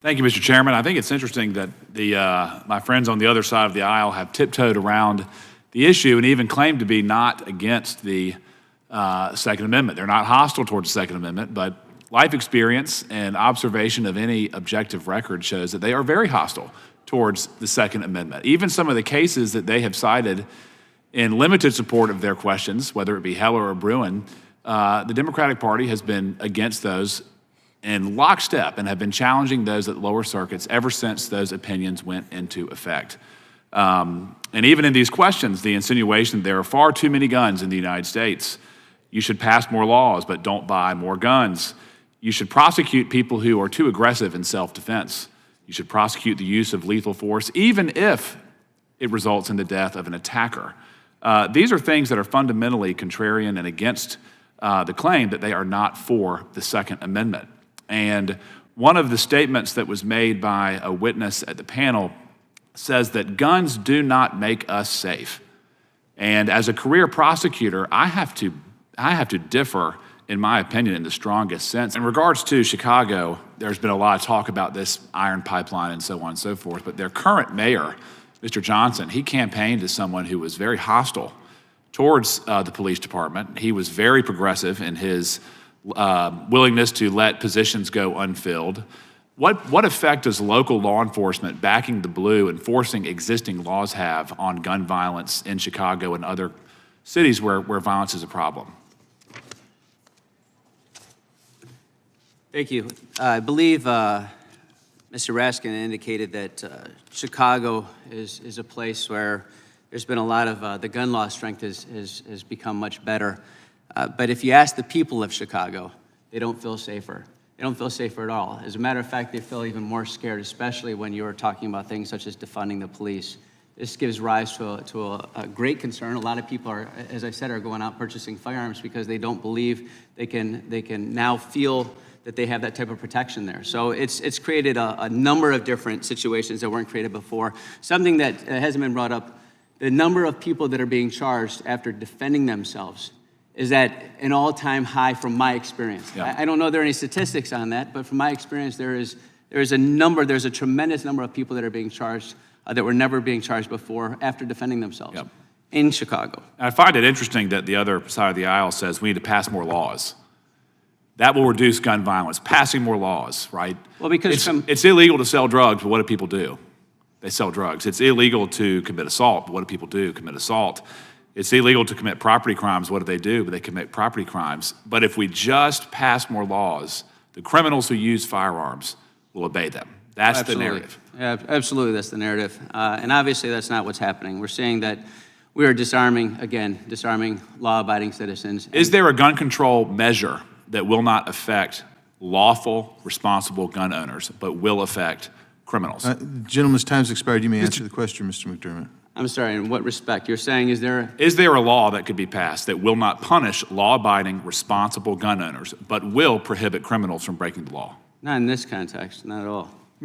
Thank you, Mr. Chairman. I think it's interesting that my friends on the other side of the aisle have tiptoed around the issue and even claimed to be not against the Second Amendment. They're not hostile towards the Second Amendment, but life experience and observation of any objective record shows that they are very hostile towards the Second Amendment. Even some of the cases that they have cited in limited support of their questions, whether it be Heller or Bruin, the Democratic Party has been against those in lockstep and have been challenging those at lower circuits ever since those opinions went into effect. And even in these questions, the insinuation there are far too many guns in the United States. You should pass more laws, but don't buy more guns. You should prosecute people who are too aggressive in self-defense. You should prosecute the use of lethal force, even if it results in the death of an attacker. These are things that are fundamentally contrarian and against the claim that they are not for the Second Amendment. And one of the statements that was made by a witness at the panel says that guns do not make us safe. And as a career prosecutor, I have to differ, in my opinion, in the strongest sense. In regards to Chicago, there's been a lot of talk about this iron pipeline and so on and so forth, but their current mayor, Mr. Johnson, he campaigned as someone who was very hostile towards the police department. He was very progressive in his willingness to let positions go unfilled. What effect does local law enforcement backing the blue, enforcing existing laws have on gun violence in Chicago and other cities where violence is a problem? Thank you. I believe Mr. Raskin indicated that Chicago is a place where there's been a lot of the gun law strength has become much better. But if you ask the people of Chicago, they don't feel safer. They don't feel safer at all. As a matter of fact, they feel even more scared, especially when you're talking about things such as defunding the police. This gives rise to a great concern. A lot of people are, as I said, are going out purchasing firearms because they don't believe they can now feel that they have that type of protection there. So it's created a number of different situations that weren't created before. Something that hasn't been brought up, the number of people that are being charged after defending themselves is at an all-time high from my experience. Yeah. I don't know if there are any statistics on that, but from my experience, there's a tremendous number of people that are being charged that were never being charged before after defending themselves. Yep. In Chicago. I find it interesting that the other side of the aisle says we need to pass more laws. That will reduce gun violence, passing more laws, right? Well, because it's illegal to sell drugs, but what do people do? They sell drugs. It's illegal to commit assault, but what do people do? Commit assault. It's illegal to commit property crimes. What do they do? But they commit property crimes. But if we just pass more laws, the criminals who use firearms will obey them. That's the narrative. Yeah, absolutely, that's the narrative. And obviously, that's not what's happening. We're saying that we are disarming law-abiding citizens. Is there a gun control measure that will not affect lawful, responsible gun owners, but will affect criminals? Gentleman's time's expired. You may answer the question, Mr. McDermott. I'm sorry, in what respect? You're saying, is there a law that could be passed that will not punish law-abiding, responsible gun owners, but will prohibit criminals from breaking the law? Not in this context, not at all.